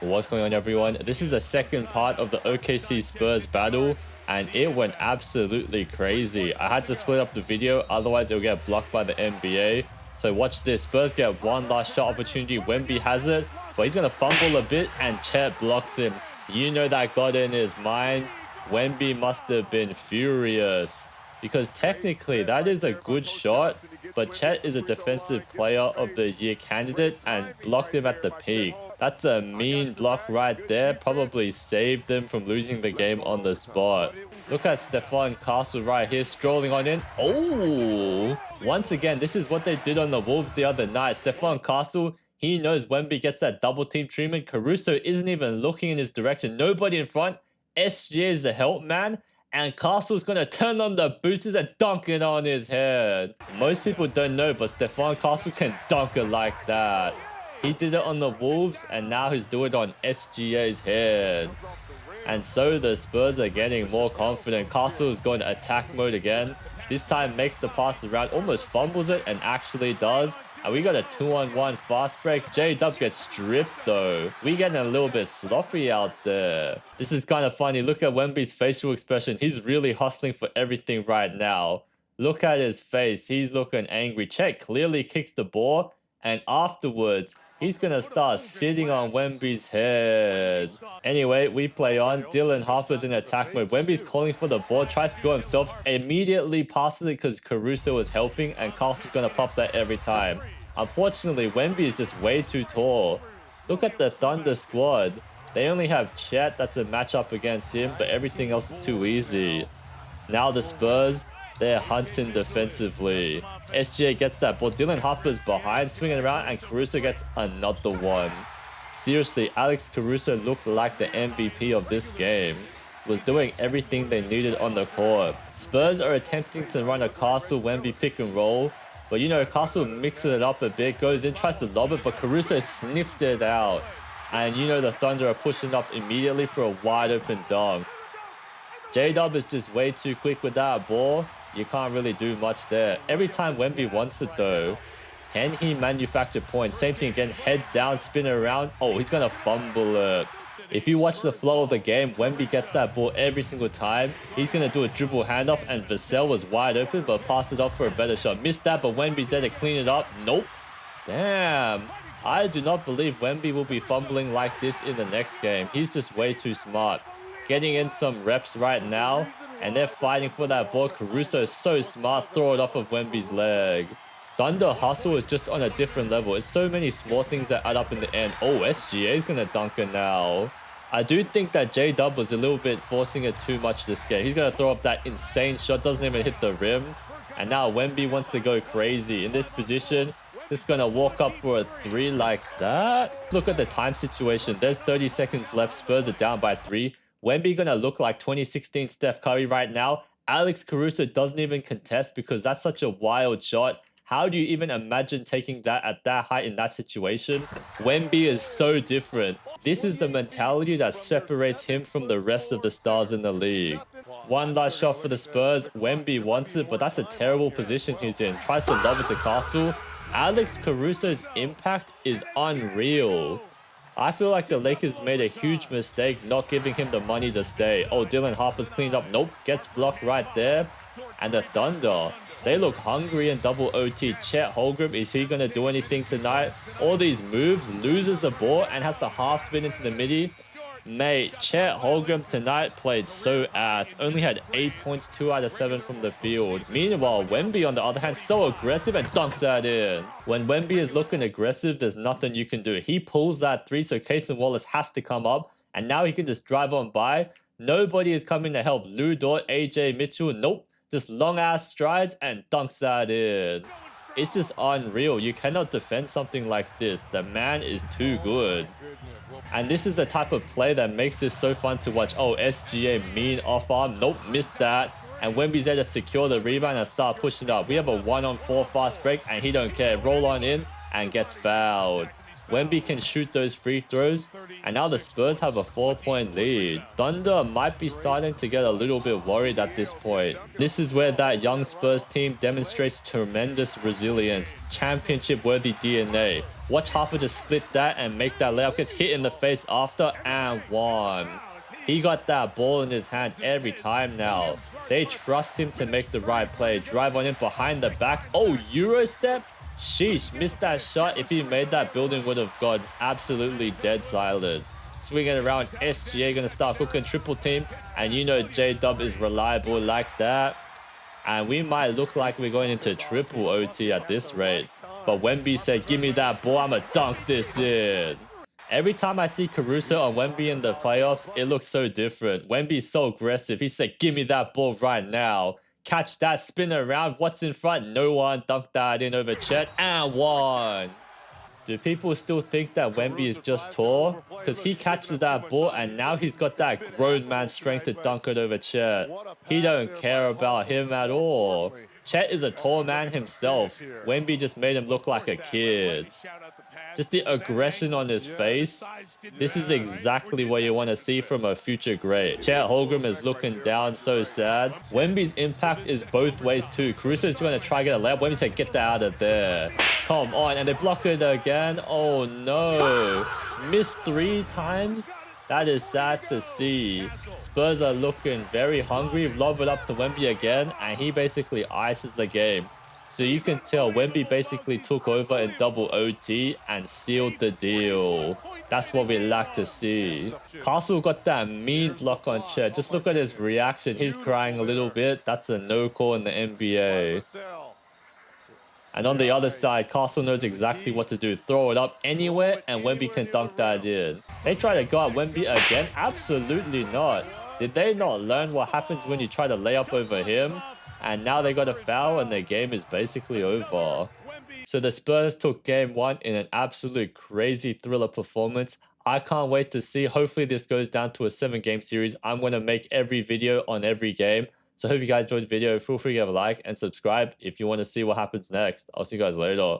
What's going on, everyone? This is the second part of the OKC Spurs battle, and it went absolutely crazy. I had to split up the video, otherwise it'll get blocked by the NBA. So watch this. Spurs get one last shot opportunity. Wemby has it, but he's going to fumble a bit, and Chet blocks him. You know that got in his mind. Wemby must have been furious, because technically that is a good shot, but Chet is a defensive player of the year candidate and blocked him at the peak. That's a mean block right there. Probably saved them from losing the game on the spot. Look at Stephon Castle right here, strolling on in. Oh! Once again, this is what they did on the Wolves the other night. Stephon Castle, he knows Wemby gets that double team treatment. Caruso isn't even looking in his direction. Nobody in front. SGA is the help man. And Castle's going to turn on the boosters and dunk it on his head. Most people don't know, but Stephon Castle can dunk it like that. He did it on the Wolves, and now he's doing it on SGA's head. And so the Spurs are getting more confident. Castle is going to attack mode again. This time makes the pass around, almost fumbles it, and actually does. And we got a 2-on-1 fast break. J-Dub gets stripped though. We getting a little bit sloppy out there. This is kind of funny. Look at Wemby's facial expression. He's really hustling for everything right now. Look at his face. He's looking angry. Chet clearly kicks the ball, and afterwards, he's going to start sitting on Wemby's head. Anyway, we play on. Dylan Harper's in attack mode. Wemby's calling for the ball, tries to go himself, immediately passes it because Caruso is helping, and Castle's going to pop that every time. Unfortunately, Wemby is just way too tall. Look at the Thunder squad. They only have Chet that's a matchup against him, but everything else is too easy. Now the Spurs, they're hunting defensively. SGA gets that ball. Dylan Harper's behind, swinging around, and Caruso gets another one. Seriously, Alex Caruso looked like the MVP of this game. Was doing everything they needed on the court. Spurs are attempting to run a Castle Wemby pick and roll, but you know, Castle mixes it up a bit, goes in, tries to lob it, but Caruso sniffed it out. And you know the Thunder are pushing up immediately for a wide open dunk. J-Dub is just way too quick with that ball. You can't really do much there. Every time Wemby wants it though, can he manufacture points? Same thing again, head down, spin around. Oh, he's gonna fumble it. If you watch the flow of the game, Wemby gets that ball every single time. He's gonna do a dribble handoff, and Vassell was wide open, but passed it off for a better shot. Missed that, but Wemby's there to clean it up. Nope. Damn. I do not believe Wemby will be fumbling like this in the next game. He's just way too smart. Getting in some reps right now, and they're fighting for that ball. Caruso is so smart, throw it off of Wemby's leg. Thunder hustle is just on a different level. It's so many small things that add up in the end. Oh, SGA is going to dunk it now. I do think that J-Dub was a little bit forcing it too much this game. He's going to throw up that insane shot, doesn't even hit the rim. And now Wemby wants to go crazy in this position. Just going to walk up for a 3 like that. Look at the time situation. There's 30 seconds left. Spurs are down by 3. Wemby going to look like 2016 Steph Curry right now. Alex Caruso doesn't even contest because that's such a wild shot. How do you even imagine taking that at that height in that situation? Wemby is so different. This is the mentality that separates him from the rest of the stars in the league. One last shot for the Spurs. Wemby wants it, but that's a terrible position he's in. Tries to lob it to Castle. Alex Caruso's impact is unreal. I feel like the Lakers made a huge mistake not giving him the money to stay. Oh, Dylan Harper's cleaned up. Nope, gets blocked right there. And the Thunder, they look hungry in double OT. Chet Holmgren, is he going to do anything tonight? All these moves, loses the ball and has to half spin into the midi. Mate, Chet Holmgren tonight played so ass. Only had 8 points, 2 out of 7 from the field. Meanwhile, Wemby on the other hand, so aggressive and dunks that in. When Wemby is looking aggressive, there's nothing you can do. He pulls that 3, so Cason Wallace has to come up. And now he can just drive on by. Nobody is coming to help. Lou Dort, AJ Mitchell, nope. Just long ass strides and dunks that in. It's just unreal. You cannot defend something like this. The man is too good. And this is the type of play that makes this so fun to watch. Oh, SGA mean off arm. Nope, missed that. And Wemby's there to secure the rebound and start pushing up. We have a 1-on-4 fast break and he don't care. Roll on in and gets fouled. Wemby can shoot those free throws, and now the Spurs have a 4-point lead. Thunder might be starting to get a little bit worried at this point. This is where that young Spurs team demonstrates tremendous resilience, championship-worthy DNA. Watch Harper just split that and make that layup, gets hit in the face after, and one. He got that ball in his hand every time now. They trust him to make the right play. Drive on him behind the back. Oh, Euro step? Sheesh, missed that shot. If he made that, building would have gone absolutely dead silent. Swinging around, SGA going to start cooking triple team. And you know J-Dub is reliable like that. And we might look like we're going into triple OT at this rate. But Wemby said, give me that ball, I'm going to dunk this in. Every time I see Caruso and Wemby in the playoffs, it looks so different. Wemby's so aggressive. He said, give me that ball right now. Catch that, spin around. What's in front? No one. Dunk that in over Chet. And one. Do people still think that Wemby is just tall? Because he catches that ball and now he's got that grown man strength to dunk it over Chet. He don't care about him at all. Chet is a tall man himself. Wemby just made him look like a kid. Just the aggression on his face. This is exactly what you want to see from a future great. Chet Holmgren is looking down so sad. Wemby's impact is both ways too. Caruso is going to try to get a layup. Wemby said, get that out of there. Come on. And they block it again. Oh no. Missed 3 times. That is sad to see. Spurs are looking very hungry. Lob it up to Wemby again. And he basically ices the game. So you can tell Wemby basically took over in double OT and sealed the deal. That's what we like to see. Castle got that mean block on Chet. Just look at his reaction. He's crying a little bit. That's a no call in the NBA. And on the other side, Castle knows exactly what to do. Throw it up anywhere and Wemby can dunk that in. They try to go at Wemby again? Absolutely not. Did they not learn what happens when you try to lay up over him? And now they got a foul and their game is basically over. So the Spurs took game 1 in an absolute crazy thriller performance. I can't wait to see. Hopefully this goes down to a 7-game series. I'm going to make every video on every game. So I hope you guys enjoyed the video. Feel free to give a like and subscribe if you want to see what happens next. I'll see you guys later.